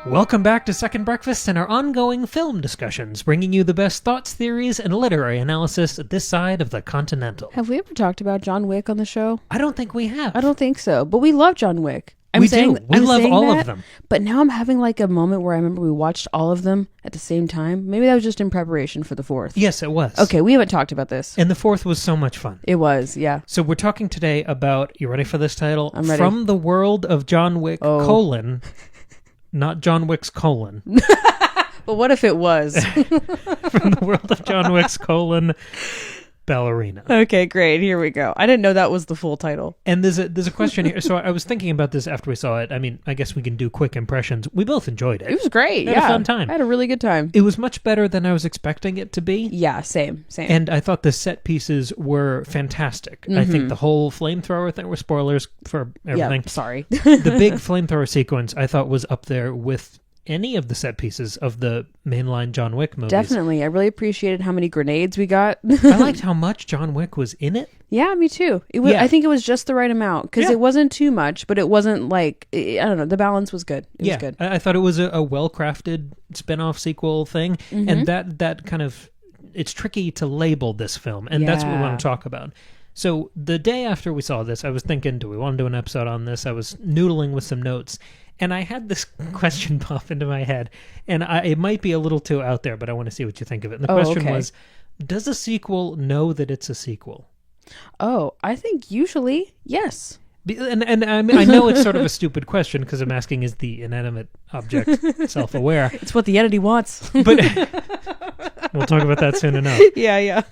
Welcome back to Second Breakfast and our ongoing film discussions, bringing you the best thoughts, theories, and literary analysis at this side of the Continental. Have we ever talked about John Wick on the show? I don't think we have. I don't think so, but we love John Wick. We love all of them. But now I'm having like a moment where I remember we watched all of them at the same time. Maybe that was just in preparation for the fourth. Yes, it was. Okay, we haven't talked about this. And the fourth was so much fun. It was, yeah. So we're talking today about, you ready for this title? I'm ready. From the World of John Wick, colon, not John Wick's colon. But what if it was? From the World of John Wick's colon, Ballerina. Okay, great. Here we go. I didn't know that was the full title. And there's a question here. So I was thinking about this after we saw it. I mean, I guess we can do quick impressions. We both enjoyed it. It was great. I had a fun time. I had a really good time. It was much better than I was expecting it to be. Yeah, same. And I thought the set pieces were fantastic. Mm-hmm. I think the whole flamethrower thing, were spoilers for everything. Yeah, sorry. The big flamethrower sequence I thought was up there with any of the set pieces of the mainline John Wick movies. Definitely. I really appreciated how many grenades we got. I liked how much John Wick was in it. Yeah, me too. It was. Yeah. I think it was just the right amount because it wasn't too much, but it wasn't like, I don't know, the balance was good. It was good. I thought it was a well-crafted spin-off sequel thing, and that kind of, it's tricky to label this film, and that's what we want to talk about. So the day after we saw this, I was thinking, do we want to do an episode on this? I was noodling with some notes, and I had this question pop into my head, and it might be a little too out there, but I want to see what you think of it. And the question was, does a sequel know that it's a sequel? Oh, I think usually, yes. And I mean, I know it's sort of a stupid question because I'm asking, is the inanimate object self-aware? It's what the entity wants. But we'll talk about that soon enough. Yeah.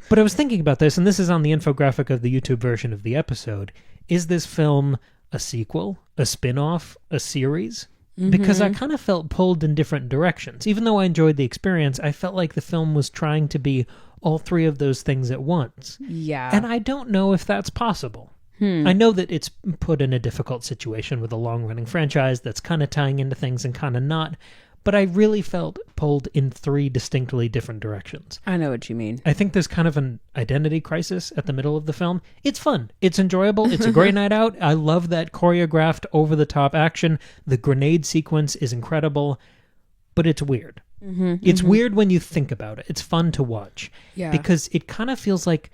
But I was thinking about this, and this is on the infographic of the YouTube version of the episode. Is this film a sequel, a spin-off, a series? Because I kind of felt pulled in different directions. Even though I enjoyed the experience, I felt like the film was trying to be all three of those things at once. Yeah. And I don't know if that's possible. I know that it's put in a difficult situation with a long-running franchise that's kind of tying into things and kind of not, but I really felt pulled in three distinctly different directions. I know what you mean. I think there's kind of an identity crisis at the middle of the film. It's fun. It's enjoyable. It's a great night out. I love that choreographed, over-the-top action. The grenade sequence is incredible, but it's weird. It's weird when you think about it. It's fun to watch. Yeah. Because it kind of feels like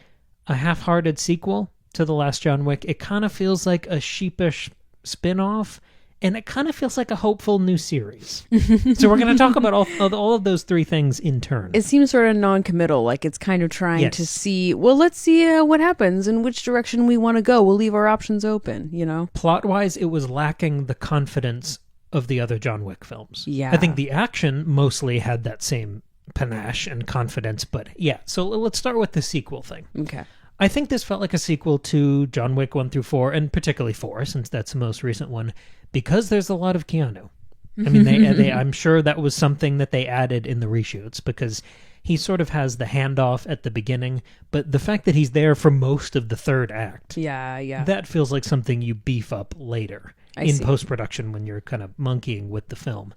a half-hearted sequel to The Last John Wick. It kind of feels like a sheepish spin-off, and it kind of feels like a hopeful new series. So we're going to talk about all of those three things in turn. It seems sort of non-committal, like it's kind of trying to see, well, let's see what happens and which direction we want to go. We'll leave our options open, you know? Plot-wise, it was lacking the confidence of the other John Wick films. Yeah. I think the action mostly had that same panache and confidence, but yeah. So let's start with the sequel thing. Okay. I think this felt like a sequel to John Wick 1 through 4, and particularly 4, since that's the most recent one, because there's a lot of Keanu. I mean, I'm sure that was something that they added in the reshoots, because he sort of has the handoff at the beginning, but the fact that he's there for most of the third act, that feels like something you beef up later in post-production when you're kind of monkeying with the film.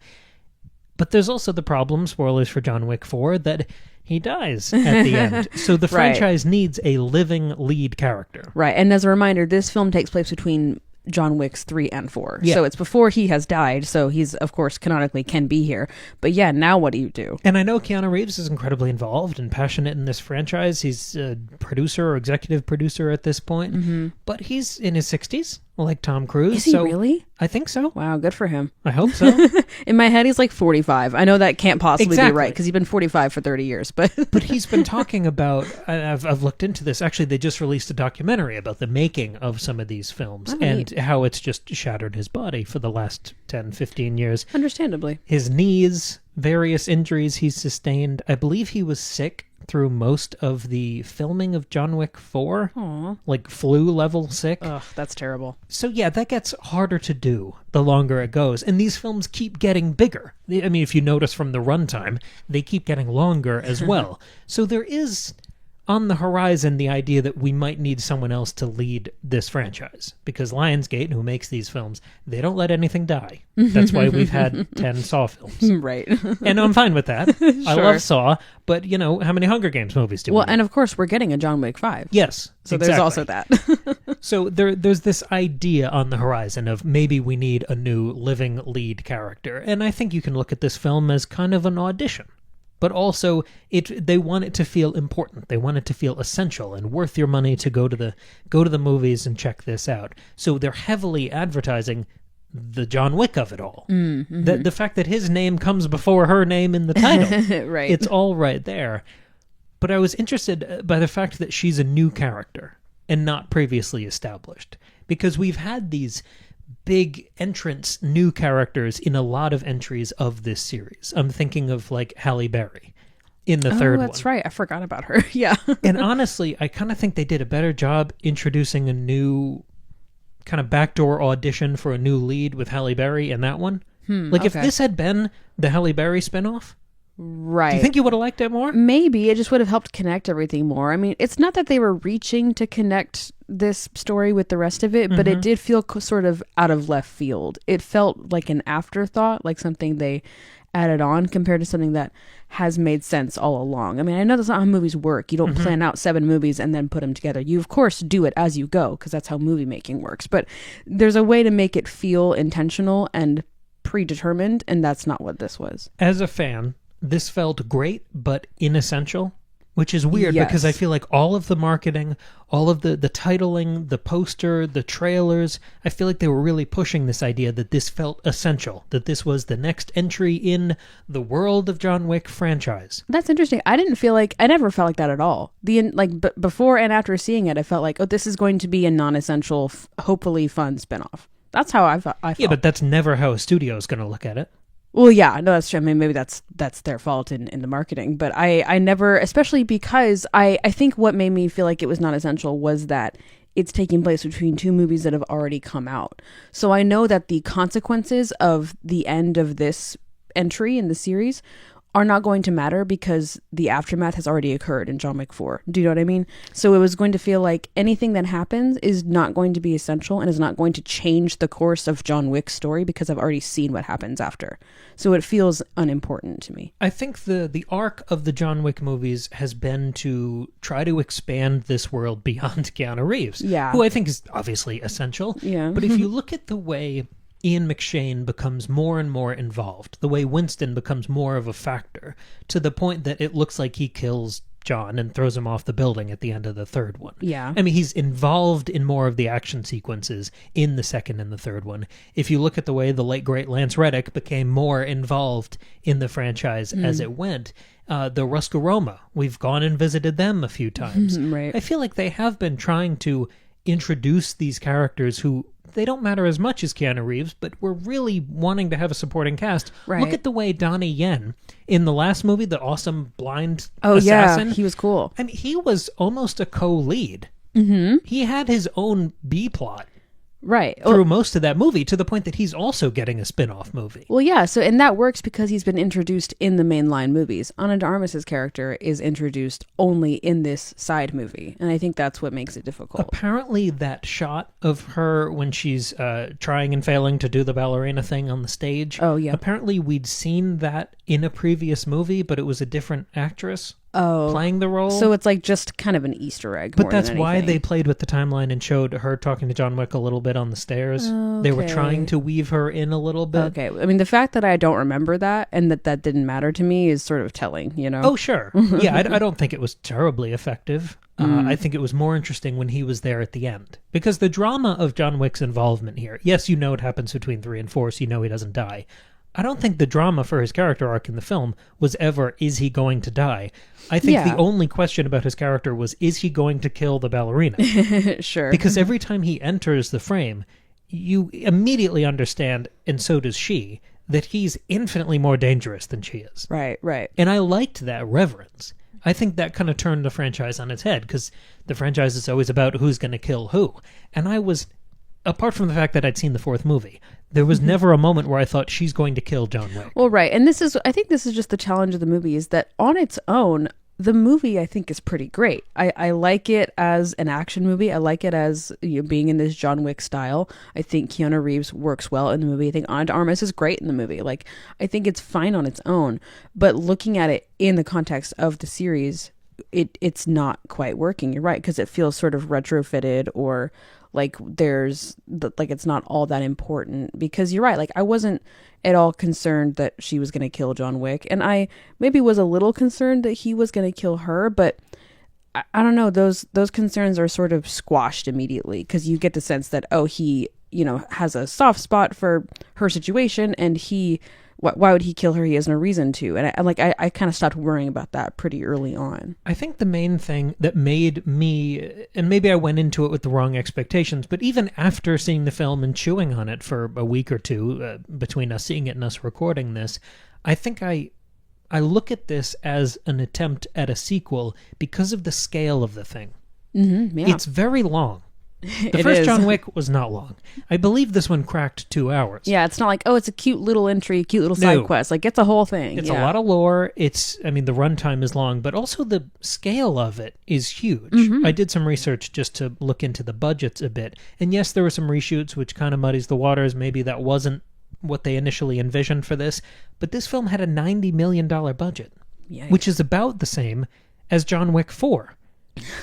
But there's also the problem, spoilers for John Wick 4, that he dies at the end. So the franchise needs a living lead character. Right. And as a reminder, this film takes place between John Wick's 3 and 4. Yeah. So it's before he has died. So he's, of course, canonically can be here. But yeah, now what do you do? And I know Keanu Reeves is incredibly involved and passionate in this franchise. He's a producer or executive producer at this point. But he's in his 60s, like Tom Cruise. Is he really? I think so. Wow, good for him. I hope so. In my head, he's like 45. I know that can't possibly be right because he's been 45 for 30 years. But he's been talking about, I've looked into this. Actually, they just released a documentary about the making of some of these films and how it's just shattered his body for the last 10, 15 years. Understandably. His knees, various injuries he's sustained. I believe he was sick through most of the filming of John Wick 4. Aww. Like flu level sick. Ugh, that's terrible. So yeah, that gets harder to do the longer it goes. And these films keep getting bigger. I mean, if you notice from the runtime, they keep getting longer as well. So there is on the horizon the idea that we might need someone else to lead this franchise. Because Lionsgate, who makes these films, they don't let anything die. That's why we've had 10 Saw films. Right. And I'm fine with that. Sure. I love Saw, but, how many Hunger Games movies do we need? And of course, we're getting a John Wick 5. Yes, so exactly. There's also that. So there's this idea on the horizon of maybe we need a new living lead character. And I think you can look at this film as kind of an audition. But also, they want it to feel important. They want it to feel essential and worth your money to go to the movies and check this out. So they're heavily advertising the John Wick of it all. Mm-hmm. The fact that his name comes before her name in the title. Right. It's all right there. But I was interested by the fact that she's a new character and not previously established. Because we've had these big entrance new characters in a lot of entries of this series. I'm thinking of like Halle Berry in the third one. Oh, that's right. I forgot about her. Yeah. And honestly, I kind of think they did a better job introducing a new kind of backdoor audition for a new lead with Halle Berry in that one. If this had been the Halle Berry spinoff, right. do you think you would have liked it more? Maybe. It just would have helped connect everything more. I mean, it's not that they were reaching to connect this story with the rest of it, but it did feel sort of out of left field. It felt like an afterthought, like something they added on compared to something that has made sense all along. I mean, I know that's not how movies work. You don't plan out 7 movies and then put them together. You, of course, do it as you go because that's how movie making works. But there's a way to make it feel intentional and predetermined, and that's not what this was. As a fan, this felt great, but inessential, which is weird Yes. because I feel like all of the marketing, all of the titling, the poster, the trailers, I feel like they were really pushing this idea that this felt essential, that this was the next entry in the World of John Wick franchise. That's interesting. I never felt like that at all. Before and after seeing it, I felt like, this is going to be a non-essential, hopefully fun spinoff. That's how I felt. Yeah, but that's never how a studio is going to look at it. Well, yeah, no, that's true. I mean, maybe that's their fault in the marketing, but I never, especially because I think what made me feel like it was not essential was that it's taking place between 2 movies that have already come out. So I know that the consequences of the end of this entry in the series are not going to matter because the aftermath has already occurred in John Wick 4. Do you know what I mean? So it was going to feel like anything that happens is not going to be essential and is not going to change the course of John Wick's story because I've already seen what happens after. So it feels unimportant to me. I think the arc of the John Wick movies has been to try to expand this world beyond Keanu Reeves, who I think is obviously essential. Yeah. But if you look at the way Ian McShane becomes more and more involved, the way Winston becomes more of a factor, to the point that it looks like he kills John and throws him off the building at the end of the third one. Yeah. I mean, he's involved in more of the action sequences in the second and the third one. If you look at the way the late, great Lance Reddick became more involved in the franchise as it went, the Roscoe Roma, we've gone and visited them a few times. Right. I feel like they have been trying to introduce these characters who they don't matter as much as Keanu Reeves, but we're really wanting to have a supporting cast. Right. Look at the way Donnie Yen in the last movie, the awesome blind assassin. Yeah, he was cool. I mean, he was almost a co-lead. He had his own B plot. Right. Through most of that movie, to the point that he's also getting a spin-off movie. Well, yeah, and that works because he's been introduced in the mainline movies. Ana de Armas's character is introduced only in this side movie, and I think that's what makes it difficult. Apparently that shot of her when she's trying and failing to do the ballerina thing on the stage, apparently we'd seen that in a previous movie, but it was a different actress playing the role. So it's like just kind of an Easter egg. But that's why they played with the timeline and showed her talking to John Wick a little bit on the stairs. Okay. They were trying to weave her in a little bit. Okay. I mean, the fact that I don't remember that and that didn't matter to me is sort of telling, you know? Oh, sure. Yeah, I don't think it was terribly effective. I think it was more interesting when he was there at the end. Because the drama of John Wick's involvement here, yes, you know it happens between 3 and 4, so you know he doesn't die. I don't think the drama for his character arc in the film was ever, is he going to die? I think the only question about his character was, is he going to kill the ballerina? Sure. Because every time he enters the frame, you immediately understand, and so does she, that he's infinitely more dangerous than she is. Right, right. And I liked that reverence. I think that kind of turned the franchise on its head, because the franchise is always about who's going to kill who. And I was, apart from the fact that I'd seen the 4th movie, there was never a moment where I thought she's going to kill John Wick. Well, right. And I think this is just the challenge of the movie, is that on its own, the movie I think is pretty great. I like it as an action movie. I like it as being in this John Wick style. I think Keanu Reeves works well in the movie. I think Ana de Armas is great in the movie. Like, I think it's fine on its own. But looking at it in the context of the series, it's not quite working. You're right, because it feels sort of retrofitted, or like it's not all that important. Because you're right, like I wasn't at all concerned that she was going to kill John Wick, and I maybe was a little concerned that he was going to kill her, but I don't know, those concerns are sort of squashed immediately, because you get the sense that he has a soft spot for her situation, and why would he kill her? He has no reason to. And I kind of stopped worrying about that pretty early on. I think the main thing that made me, and maybe I went into it with the wrong expectations, but even after seeing the film and chewing on it for a week or two, between us seeing it and us recording this, I think I look at this as an attempt at a sequel because of the scale of the thing. Mm-hmm, yeah. It's very long. The first John Wick was not long. I believe this one cracked 2 hours. Yeah, it's not like, it's a cute little entry, cute little side quest. Like, it's a whole thing. It's a lot of lore. The runtime is long, but also the scale of it is huge. Mm-hmm. I did some research just to look into the budgets a bit. And yes, there were some reshoots, which kind of muddies the waters. Maybe that wasn't what they initially envisioned for this. But this film had a $90 million budget, Yikes. which is about the same as John Wick 4.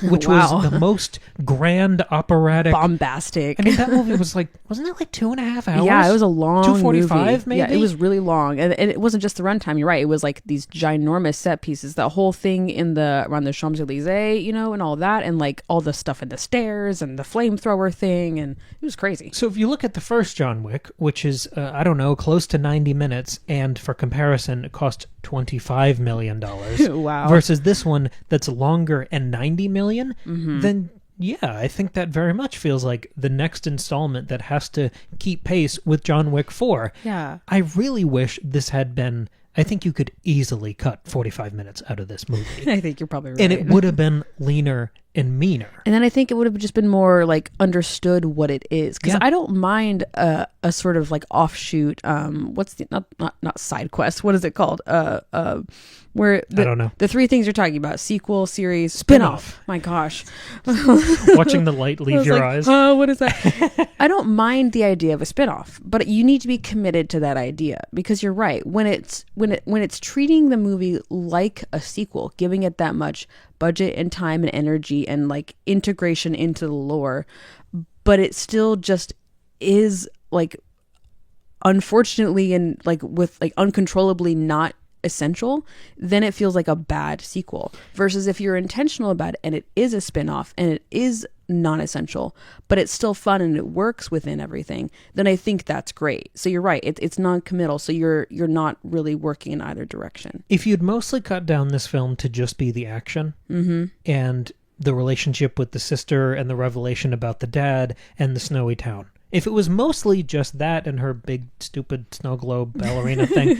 Which Wow. was the most grand operatic, bombastic. I mean, that movie was wasn't it 2.5 hours? Yeah, it was a long 2:45 maybe. Yeah, it was really long, and it wasn't just the runtime. You're right; it was like these ginormous set pieces. The whole thing around the Champs Elysees, and all that, and like all the stuff in the stairs and the flamethrower thing, and it was crazy. So if you look at the first John Wick, which is close to 90 minutes, and for comparison, it cost $25 million. Wow. Versus this one that's longer and $90 million, Mm-hmm. then yeah, I think that very much feels like the next installment that has to keep pace with John Wick 4. Yeah. I really wish this had been, I think you could easily cut 45 minutes out of this movie. I think you're probably right. And it would have been leaner and meaner. And then I think it would have just been more like understood what it is, because Yeah. I don't mind a sort of like offshoot. What's the not side quest? What is it called? Where I don't know. The three things you're talking about: sequel, series, spinoff. My gosh, Watching the light leave your eyes. Oh, what is that? I don't mind the idea of a spinoff, but you need to be committed to that idea, because you're right. When it's treating the movie like a sequel, giving it that much budget and time and energy and like integration into the lore, but it still just is like, unfortunately, and like with like uncontrollably not essential, then it feels like a bad sequel. Versus if you're intentional about it and it is a spin-off and it is non-essential, but it's still fun and it works within everything, then I think that's great. So you're right, it's non-committal, so you're not really working in either direction. If you'd mostly cut down this film to just be the action, Mm-hmm. and the relationship with the sister and the revelation about the dad and the snowy town, if it was mostly just that and her big stupid snow globe ballerina thing,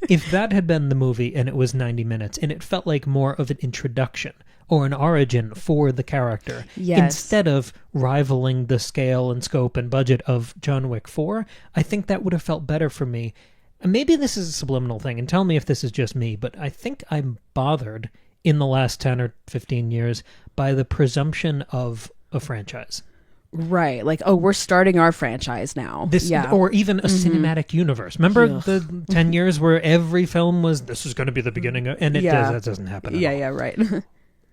if that had been the movie and it was 90 minutes and it felt like more of an introduction or an origin for the character, Yes. instead of rivaling the scale and scope and budget of John Wick 4, I think that would have felt better for me. And maybe this is a subliminal thing, and tell me if this is just me, but I think I'm bothered in the last 10 or 15 years by the presumption of a franchise. Right, like, we're starting our franchise now. Or even a cinematic universe. Remember Ugh. the 10 years where every film was, this is going to be the beginning of, and that doesn't happen at all. Yeah, right.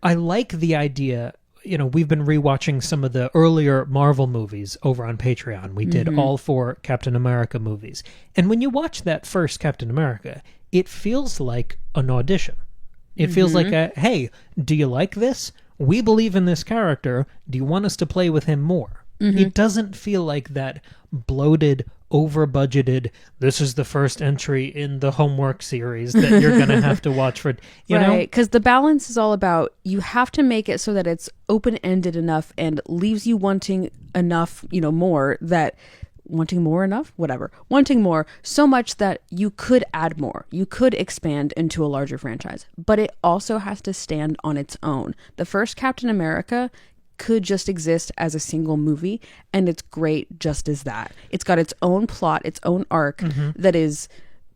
I like the idea, we've been rewatching some of the earlier Marvel movies over on Patreon. We did all 4 Captain America movies. And when you watch that first Captain America, it feels like an audition. It feels like hey, do you like this? We believe in this character. Do you want us to play with him more? It doesn't feel like that bloated, over-budgeted, this is the first entry in the homework series that you're going to have to watch for, you know? Right, because the balance is all about, you have to make it so that it's open-ended enough and leaves you wanting enough, more that... Wanting more so much that you could add more, you could expand into a larger franchise, but it also has to stand on its own. The first Captain America could just exist as a single movie, and it's great just as that. It's got its own plot, its own arc that is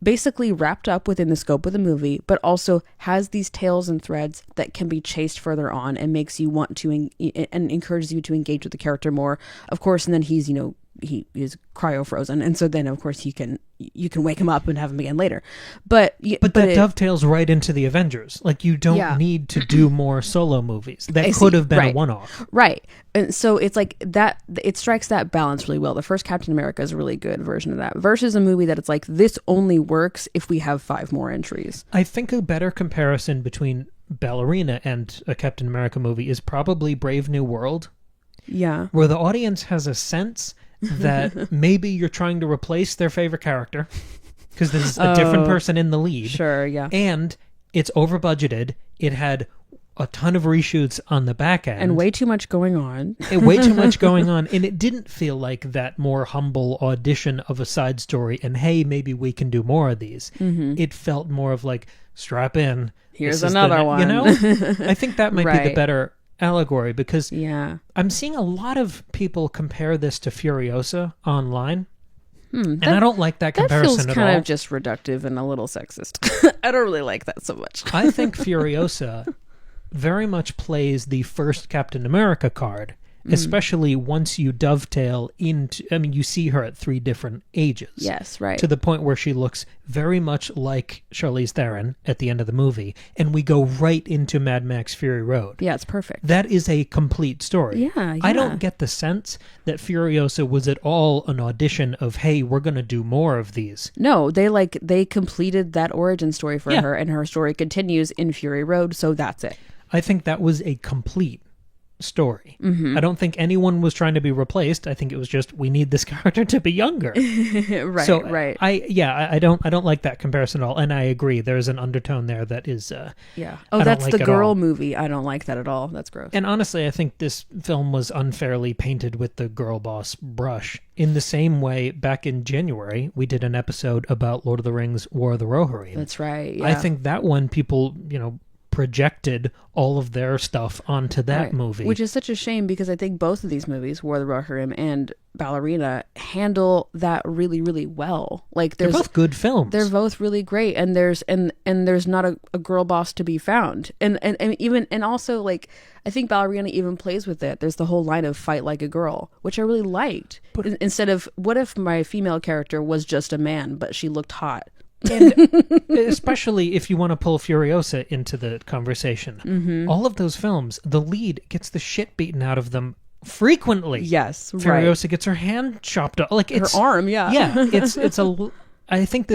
basically wrapped up within the scope of the movie, but also has these tails and threads that can be chased further on and makes you want to and encourages you to engage with the character more. Of course, and then he's, he is cryo frozen, and so then of course you can wake him up and have him again later. But that dovetails right into the Avengers. Like, you don't need to do more solo movies. That could have been a one-off. Right. And so it's like that, it strikes that balance really well. The first Captain America is a really good version of that, versus a movie that it's like, this only works if we have 5 more entries. I think a better comparison between Ballerina and a Captain America movie is probably Brave New World. Yeah. Where the audience has a sense that maybe you're trying to replace their favorite character because this is a different person in the lead. Sure, yeah. And it's over budgeted. It had a ton of reshoots on the back end. And way too much going on. Way too much going on. And it didn't feel like that more humble audition of a side story and, hey, maybe we can do more of these. Mm-hmm. It felt more of like, strap in. Here's another one. I think that might be the better allegory, because I'm seeing a lot of people compare this to Furiosa online, and I don't like that comparison at all. That feels kind of just reductive and a little sexist. I don't really like that so much. I think Furiosa very much plays the first Captain America card, especially once you dovetail into, I mean, you see her at 3 different ages. Yes, right. To the point where she looks very much like Charlize Theron at the end of the movie, and we go right into Mad Max Fury Road. Yeah, it's perfect. That is a complete story. Yeah. I don't get the sense that Furiosa was at all an audition of, hey, we're going to do more of these. No, they completed that origin story for her, and her story continues in Fury Road, so that's it. I think that was a complete story. Mm-hmm. I don't think anyone was trying to be replaced. I think it was just, we need this character to be younger. Right. So right. I don't like that comparison at all, and I agree. There's an undertone there that is that's like the girl movie. I don't like that at all. That's gross. And honestly, I think this film was unfairly painted with the girl boss brush. In the same way, back in January, we did an episode about Lord of the Rings: War of the Rohirrim. That's right. Yeah. I think that one, people, projected all of their stuff onto that movie. Which is such a shame, because I think both of these movies, War of the Rohirrim and Ballerina, handle that really, really well. Like, they're both good films. They're both really great, and there's not a girl boss to be found. And also, like, I think Ballerina even plays with it. There's the whole line of fight like a girl, which I really liked. But instead of, what if my female character was just a man, but she looked hot? And especially if you want to pull Furiosa into the conversation, all of those films, the lead gets the shit beaten out of them frequently. Yes, Furiosa gets her hand chopped off, like her arm. Yeah, it's a. I think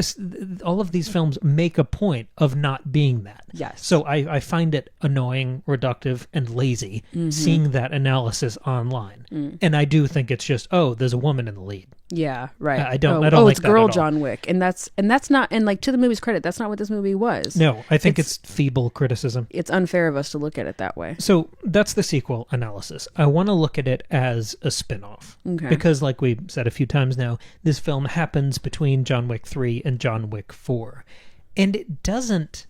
all of these films make a point of not being that. Yes. So I find it annoying, reductive, and lazy seeing that analysis online. And I do think it's just, there's a woman in the lead. Yeah, right. I don't like that it's girl at all. John Wick, and that's not, and like, to the movie's credit, that's not what this movie was. No, I think it's feeble criticism. It's unfair of us to look at it that way. So that's the sequel analysis. I want to look at it as a spin-off. Okay. Because, like we said a few times now, this film happens between John Wick 3 and John Wick 4. And it doesn't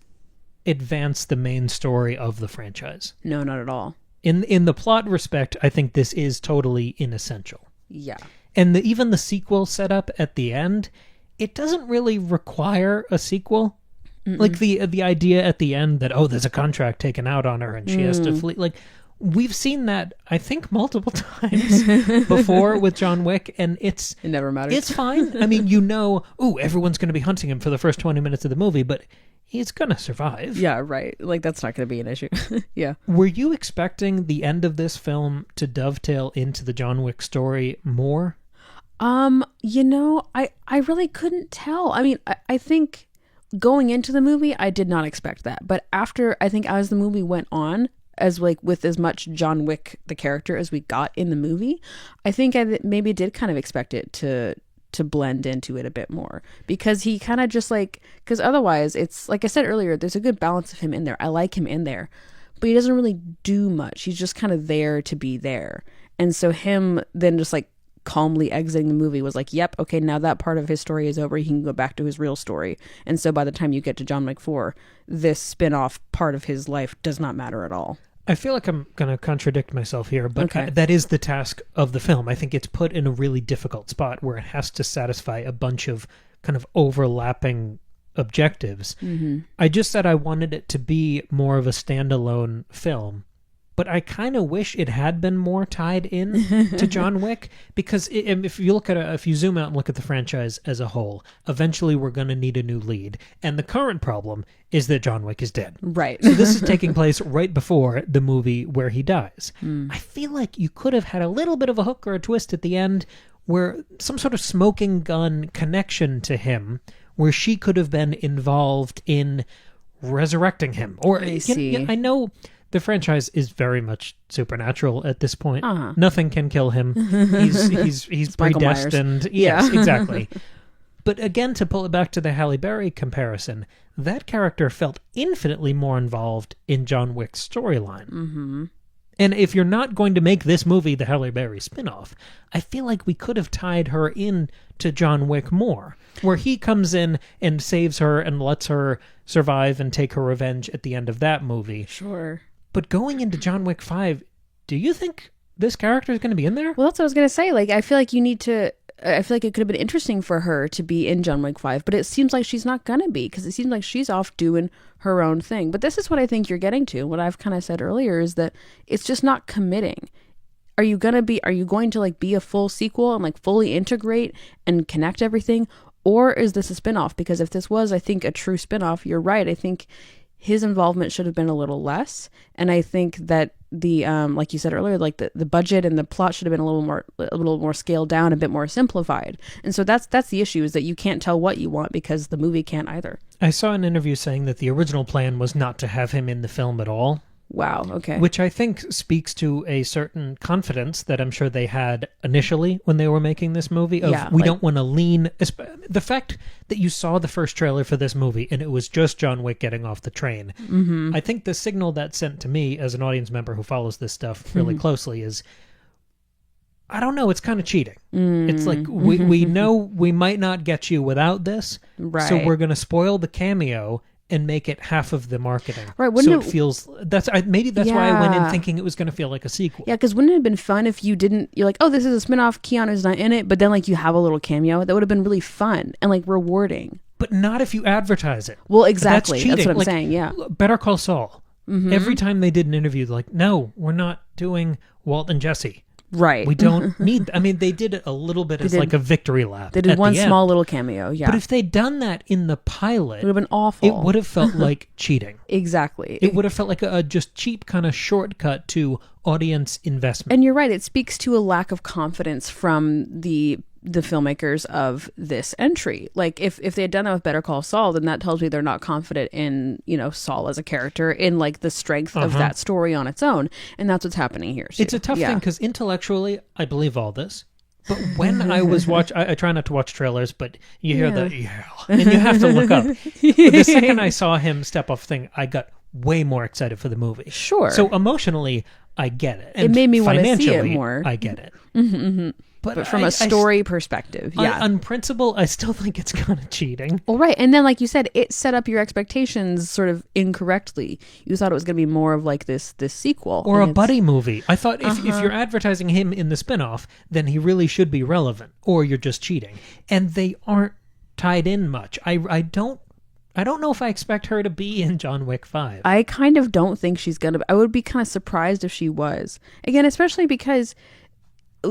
advance the main story of the franchise. No, not at all. In the plot respect, I think this is totally inessential. Yeah. And even the sequel setup at the end, it doesn't really require a sequel. Like the idea at the end that, there's a contract taken out on her and she has to flee. Like, we've seen that, I think, multiple times before with John Wick, and it never matters. It's fine. I mean, everyone's going to be hunting him for the first 20 minutes of the movie, but he's going to survive. Yeah, right. Like, that's not going to be an issue. Yeah. Were you expecting the end of this film to dovetail into the John Wick story more? I really couldn't tell. I mean, I think going into the movie, I did not expect that. But after, I think as the movie went on, as like with as much John Wick, the character, as we got in the movie, I think I maybe did kind of expect it to blend into it a bit more, because he kind of just because otherwise it's, like I said earlier, there's a good balance of him in there. I like him in there, but he doesn't really do much. He's just kind of there to be there. And so him then just calmly exiting the movie was like, yep, okay, now that part of his story is over. He can go back to his real story. And so by the time you get to John Wick 4, this spin-off part of his life does not matter at all. I feel like I'm going to contradict myself here, but that is the task of the film. I think it's put in a really difficult spot where it has to satisfy a bunch of kind of overlapping objectives. I just said I wanted it to be more of a standalone film. But I kind of wish it had been more tied in to John Wick, because if you zoom out and look at the franchise as a whole, eventually we're going to need a new lead. And the current problem is that John Wick is dead. Right. So this is taking place right before the movie where he dies. I feel like you could have had a little bit of a hook or a twist at the end where some sort of smoking gun connection to him, where she could have been involved in resurrecting him. Or I know the franchise is very much supernatural at this point. Nothing can kill him. He's predestined. Yes, exactly. But again, to pull it back to the Halle Berry comparison, that character felt infinitely more involved in John Wick's storyline. And if you're not going to make this movie the Halle Berry spinoff, I feel like we could have tied her in to John Wick more, where he comes in and saves her and lets her survive and take her revenge at the end of that movie. Sure. But going into John Wick 5, do you think this character is going to be in there? Well, that's what I was going to say. Like, I feel like it could have been interesting for her to be in John Wick 5, but it seems like she's not going to be, because it seems like she's off doing her own thing. But this is what I think you're getting to. What I've kind of said earlier is that it's just not committing. Are you going to like be a full sequel and like fully integrate and connect everything? Or is this a spinoff? Because if this was, I think, a true spinoff, you're right. I think his involvement should have been a little less, and I think that the like you said earlier, like the budget and the plot should have been a little more scaled down, a bit more simplified. And so that's the issue, is that you can't tell what you want because the movie can't either. I saw an interview saying that the original plan was not to have him in the film at all. Wow, okay. Which I think speaks to a certain confidence that I'm sure they had initially when they were making this movie. We don't want to lean... The fact that you saw the first trailer for this movie and it was just John Wick getting off the train, I think the signal that sent to me as an audience member who follows this stuff really closely is, I don't know, it's kind of cheating. It's like, we know we might not get you without this, so we're going to spoil the cameo and make it half of the marketing. Right. So it feels... Maybe that's why I went in thinking it was going to feel like a sequel. Yeah, because wouldn't it have been fun if you're like, oh, this is a spinoff, Keanu's not in it, but then like you have a little cameo? That would have been really fun and like rewarding. But not if you advertise it. Well, exactly. That's what I'm saying, yeah. Better Call Saul. Every time they did an interview, they're like, no, we're not doing Walt and Jesse. Right. We don't need... I mean, they did it a little bit as like a victory lap. They did one small little cameo, yeah. But if they'd done that in the pilot... It would have been awful. It would have felt like cheating. Exactly. It would have felt like a just cheap kind of shortcut to audience investment. And you're right. It speaks to a lack of confidence from the filmmakers of this entry. Like if they had done that with Better Call Saul, then that tells me they're not confident in, Saul as a character, in like the strength of that story on its own. And that's what's happening here. It's a tough thing because intellectually I believe all this. But when I was I try not to watch trailers, but you hear and you have to look up. The second I saw him step off thing, I got way more excited for the movie. Sure. So emotionally, I get it. And it made me want to see it more. I get it. But from a story perspective, on principle, I still think it's kind of cheating. Well, right. And then, like you said, it set up your expectations sort of incorrectly. You thought it was going to be more of like this sequel. Or a buddy movie. I thought if you're advertising him in the spinoff, then he really should be relevant. Or you're just cheating. And they aren't tied in much. I don't know if I expect her to be in John Wick 5. I kind of don't think she's going to. I would be kind of surprised if she was. Again, especially because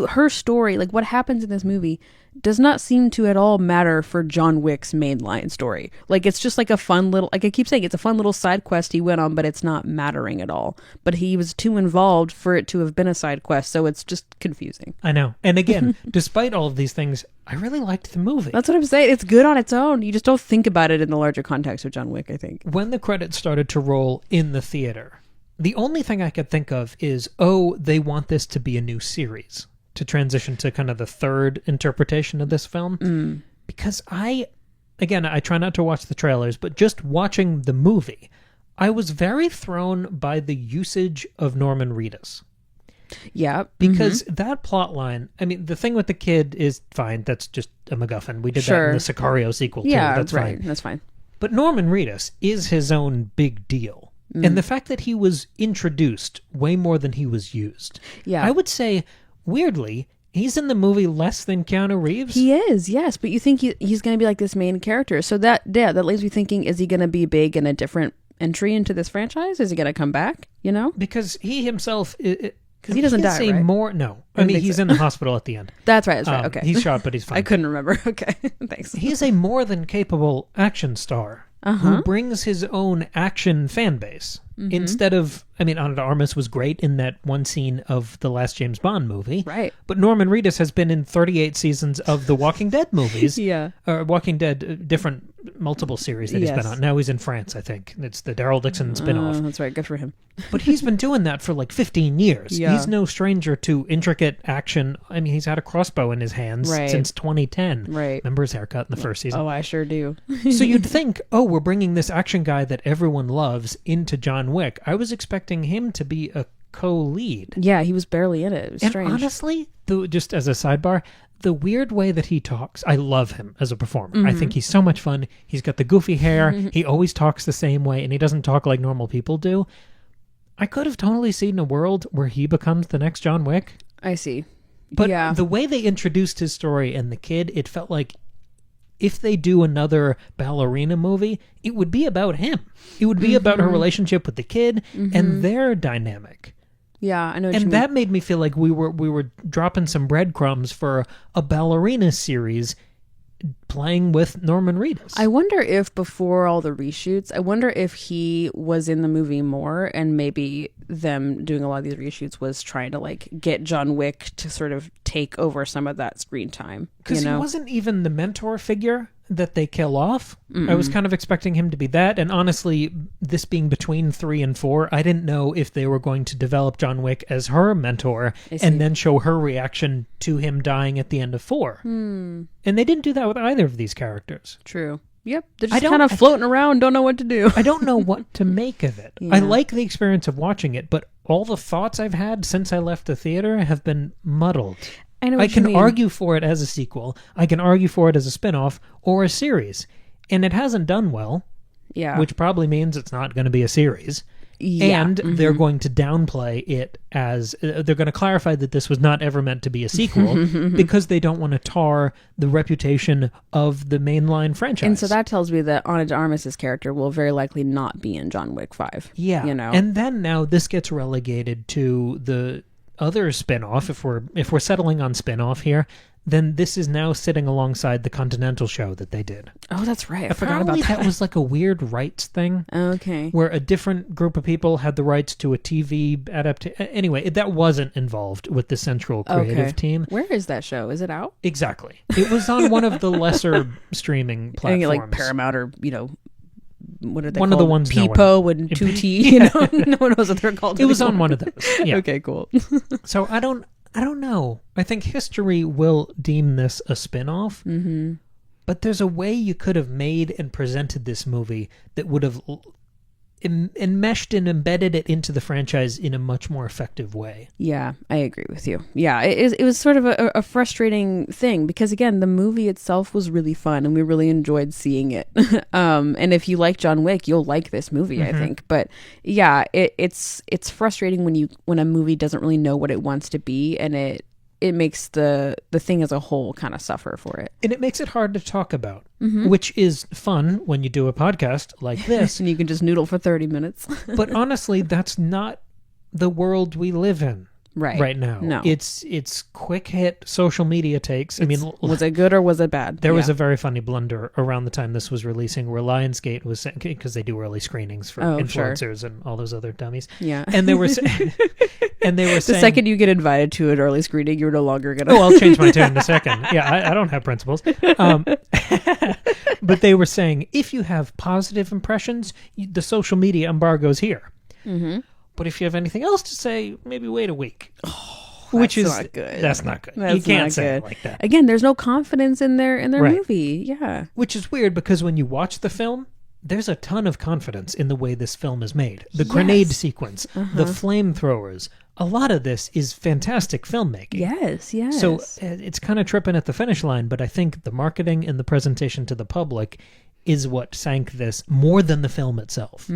her story, like what happens in this movie, does not seem to at all matter for John Wick's mainline story. Like it's just like a fun little, like I keep saying, it's a fun little side quest he went on, but it's not mattering at all. But he was too involved for it to have been a side quest, so it's just confusing. I know. And again, despite all of these things, I really liked the movie. That's what I'm saying. It's good on its own. You just don't think about it in the larger context of John Wick, I think. When the credits started to roll in the theater, the only thing I could think of is, they want this to be a new series, to transition to kind of the third interpretation of this film. Because I try not to watch the trailers, but just watching the movie, I was very thrown by the usage of Norman Reedus. Yeah. Because that plot line, I mean, the thing with the kid is fine. That's just a MacGuffin. We did that in the Sicario sequel, too. That's right. fine. That's fine. But Norman Reedus is his own big deal. And the fact that he was introduced way more than he was used. Yeah. I would say, weirdly, He's in the movie less than Keanu Reeves? He is, yes. But you think he's going to be like this main character. So that leaves me thinking, is he going to be big in a different entry into this franchise? Is he going to come back, you know? Because he himself... Because he doesn't die, right? No. I mean, he's in the hospital at the end. That's right. Okay. He's shot, but he's fine. I couldn't remember. Okay. Thanks. He's a more than capable action star who brings his own action fan base. Instead of... I mean, Ana de Armas was great in that one scene of the last James Bond movie. Right. But Norman Reedus has been in 38 seasons of the Walking Dead movies. Yeah. Walking Dead, different multiple series that he's been on. Now he's in France, I think. It's the Daryl Dixon spinoff. That's right. Good for him. But he's been doing that for like 15 years. Yeah. He's no stranger to intricate action. I mean, he's had a crossbow in his hands since 2010. Right. Remember his haircut in the first season? Oh, I sure do. So you'd think, we're bringing this action guy that everyone loves into John Wick. I was expecting him to be a co-lead. Yeah, he was barely in it. It was strange. And honestly, just as a sidebar, the weird way that he talks, I love him as a performer. I think he's so much fun. He's got the goofy hair. He always talks the same way, and he doesn't talk like normal people do. I could have totally seen a world where he becomes the next John Wick. I see. But the way they introduced his story and the kid, it felt like if they do another Ballerina movie, it would be about him. It would be about her relationship with the kid and their dynamic. Yeah, I know what you mean. And that made me feel like we were dropping some breadcrumbs for a Ballerina series playing with Norman Reedus. I wonder if before all the reshoots, I wonder if he was in the movie more, and maybe them doing a lot of these reshoots was trying to like get John Wick to sort of take over some of that screen time. Because he wasn't even the mentor figure that they kill off. I was kind of expecting him to be that, and honestly, this being between 3 and 4, I didn't know if they were going to develop John Wick as her mentor and then show her reaction to him dying at the end of 4. And they didn't do that with either of these characters. True. Yep, they're just kind of floating around, don't know what to do. I don't know what to make of it. Yeah. I like the experience of watching it, but all the thoughts I've had since I left the theater have been muddled. I can argue for it as a sequel. I can argue for it as a spinoff or a series. And it hasn't done well. Yeah. Which probably means it's not going to be a series. Yeah. And they're going to downplay it as... they're going to clarify that this was not ever meant to be a sequel because they don't want to tar the reputation of the mainline franchise. And so that tells me that Ana de Armas' character will very likely not be in John Wick 5. Yeah. You know? And then now this gets relegated to the other spin-off. If we're settling on spin-off here, then this is now sitting alongside the Continental show that they did. Oh, that's right. I forgot about that was like a weird rights thing. Okay. Where a different group of people had the rights to a TV adaptation. Anyway, that wasn't involved with the central creative team. Where is that show? Is it out? Exactly. It was on one of the lesser streaming platforms. Like Paramount or, what are they one called? of the ones Peepo and 2T. No one knows what they're called. It was on one of those. Yeah. Okay, cool. So I don't know. I think history will deem this a spin-off. But there's a way you could have made and presented this movie that would have enmeshed and embedded it into the franchise in a much more effective way. Yeah, I agree with you. Yeah, it was sort of a frustrating thing because, again, the movie itself was really fun and we really enjoyed seeing it. And if you like John Wick, you'll like this movie, I think. But yeah, it's frustrating when a movie doesn't really know what it wants to be, and it makes the thing as a whole kind of suffer for it. And it makes it hard to talk about, which is fun when you do a podcast like this. And you can just noodle for 30 minutes. But honestly, that's not the world we live in right now. No. It's quick hit social media takes. Was it good or was it bad? There was a very funny blunder around the time this was releasing where Lionsgate was saying, because they do early screenings for influencers and all those other dummies. Yeah. And they were saying... the second you get invited to an early screening, you're no longer going to... Oh, I'll change my tune in a second. Yeah, I don't have principles. But they were saying, if you have positive impressions, the social media embargo's here. But if you have anything else to say, maybe wait a week. Which is not good. That's not good. You can't say it like that. Again, there's no confidence in their movie. Yeah. Which is weird because when you watch the film, there's a ton of confidence in the way this film is made. The grenade sequence, the flamethrowers. A lot of this is fantastic filmmaking. Yes. So it's kind of tripping at the finish line, but I think the marketing and the presentation to the public is what sank this more than the film itself.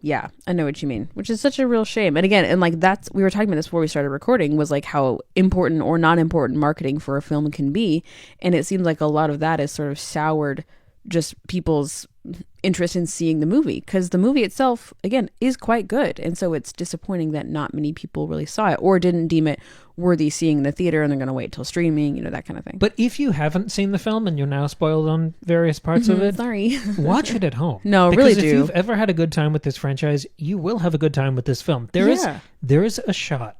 Yeah, I know what you mean, which is such a real shame. And again, and like we were talking about this before we started recording, was like how important or not important marketing for a film can be. And it seems like a lot of that is sort of soured just people's interest in seeing the movie, because the movie itself, again, is quite good. And so it's disappointing that not many people really saw it or didn't deem it worthy seeing in the theater, and they're going to wait till streaming, that kind of thing. But if you haven't seen the film and you're now spoiled on various parts of it, sorry, watch it at home. No, because really do. If you've ever had a good time with this franchise, you will have a good time with this film. There is a shot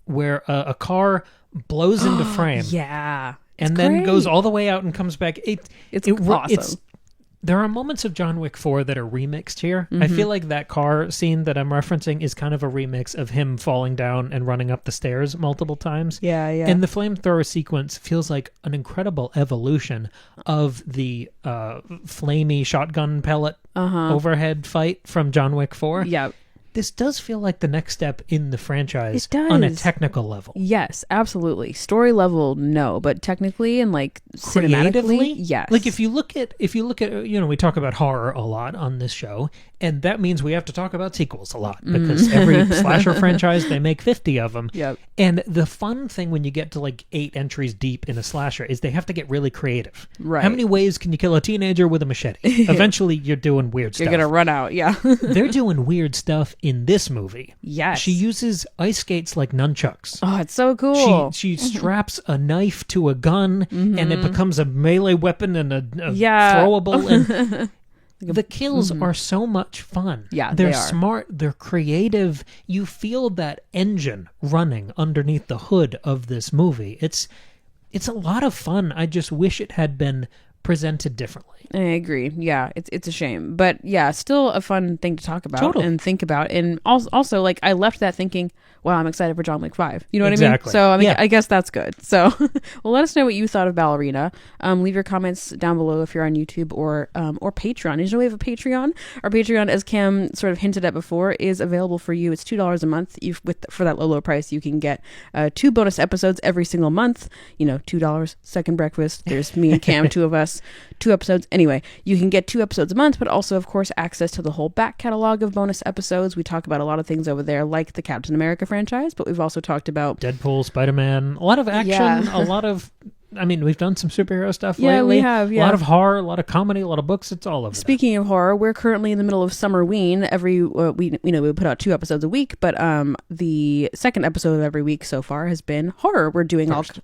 where a car blows into frame. Yeah. And then goes all the way out and comes back. It's awesome. There are moments of John Wick 4 that are remixed here. I feel like that car scene that I'm referencing is kind of a remix of him falling down and running up the stairs multiple times. Yeah. And the flamethrower sequence feels like an incredible evolution of the flamey shotgun pellet overhead fight from John Wick 4. Yeah. This does feel like the next step in the franchise It does. on a technical level. Yes, absolutely. Story level, no, but technically and like cinematically, yes. Like if you look at we talk about horror a lot on this show, and that means we have to talk about sequels a lot because every slasher franchise, they make 50 of them. Yep. And the fun thing when you get to like 8 entries deep in a slasher is they have to get really creative. Right. How many ways can you kill a teenager with a machete? Eventually you're doing weird stuff. You're going to run out, yeah. They're doing weird stuff in this movie. Yes. She uses ice skates like nunchucks. Oh, it's so cool. She straps a knife to a gun, and it becomes a melee weapon and a throwable. And the kills are so much fun. Yeah, they're they are. smart. They're creative. You feel that engine running underneath the hood of this movie. It's a lot of fun. I just wish it had been presented differently. I agree. Yeah, it's a shame. But yeah, still a fun thing to talk about and think about. And also, like, I left that thinking, wow, I'm excited for John Wick 5. You know what I mean? So, I guess that's good. So, well, let us know what you thought of Ballerina. Leave your comments down below if you're on YouTube or Patreon. Did you know we have a Patreon? Our Patreon, as Cam sort of hinted at before, is available for you. It's $2 a month. For that low price, you can get 2 bonus episodes every single month. $2, second breakfast. There's me and Cam, 2 of us, 2 episodes. Anyway, you can get 2 episodes a month, but also, of course, access to the whole back catalog of bonus episodes. We talk about a lot of things over there, like the Captain America franchise, but we've also talked about Deadpool, Spider-Man, a lot of action, a lot of... we've done some superhero stuff lately. Yeah, we have, A lot of horror, a lot of comedy, a lot of books. It's all over. Speaking of horror, we're currently in the middle of Summerween. We put out 2 episodes a week, but the second episode of every week so far has been horror. We're doing First.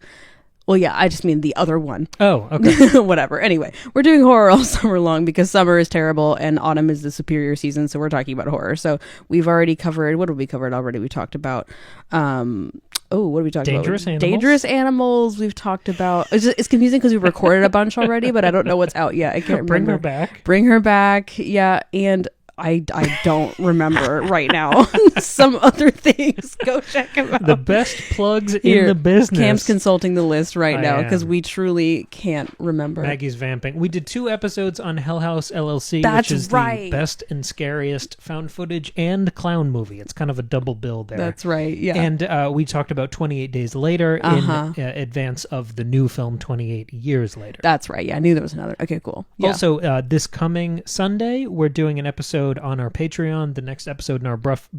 Well, yeah, I just mean the other one. Oh, okay. Whatever. Anyway, we're doing horror all summer long because summer is terrible and autumn is the superior season, so we're talking about horror. So we've already covered... What have we covered already? We talked about... what did we talk Dangerous about? Animals. Dangerous Animals. We've talked about... It's confusing because we recorded a bunch already, but I don't know what's out yet. I can't remember. Bring Her Back. Yeah, and... I don't remember right now. Some other things. Go check them out. The best plugs in the business. Cam's consulting the list right now because we truly can't remember. Maggie's vamping. We did 2 episodes on Hell House LLC, That's which is right. the best and scariest found footage and clown movie. It's kind of a double bill there. That's right, yeah. And we talked about 28 Days Later in advance of the new film 28 Years Later. That's right, yeah. I knew there was another. Okay, cool. Yeah. Also, this coming Sunday, we're doing an episode on our Patreon, the next episode in our breakfast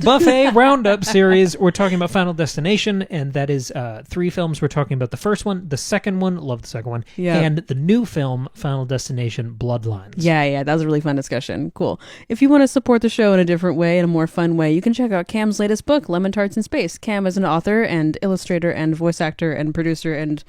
buffet roundup series. We're talking about Final Destination, and that is 3 films. We're talking about the first one, the second one, love the second one, and the new film, Final Destination Bloodlines. Yeah, that was a really fun discussion. Cool. If you want to support the show in a different way, in a more fun way, you can check out Cam's latest book, Lemon Tarts in Space. Cam is an author and illustrator and voice actor and producer and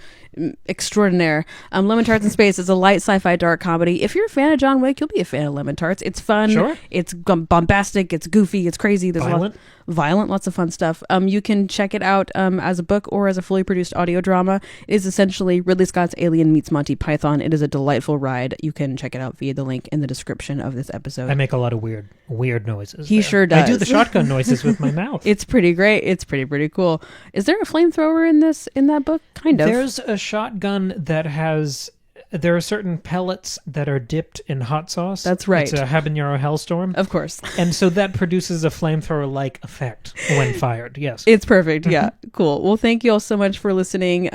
extraordinaire. Lemon Tarts in Space is a light sci-fi dark comedy. If you're a fan of John Wick, you'll be a fan of Lemon Tarts. It's fun. Sure. It's bombastic. It's goofy. It's crazy. There's violent. Lots of fun stuff. You can check it out as a book or as a fully produced audio drama. It is essentially Ridley Scott's Alien meets Monty Python. It is a delightful ride. You can check it out via the link in the description of this episode. I make a lot of weird noises. He sure does. I do the shotgun noises with my mouth. It's pretty great. It's pretty cool. Is there a flamethrower in that book? Kind of. There's a shotgun that has there are certain pellets that are dipped in hot sauce. That's right. It's a habanero hellstorm. Of course. And so that produces a flamethrower-like effect when fired. Yes. It's perfect. Yeah. Cool. Well, thank you all so much for listening.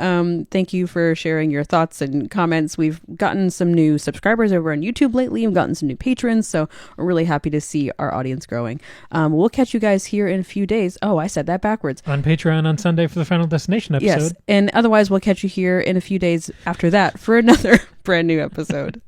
Thank you for sharing your thoughts and comments. We've gotten some new subscribers over on YouTube lately. We've gotten some new patrons. So we're really happy to see our audience growing. We'll catch you guys here in a few days. Oh, I said that backwards. On Patreon on Sunday for the Final Destination episode. Yes. And otherwise, we'll catch you here in a few days after that for another brand new episode.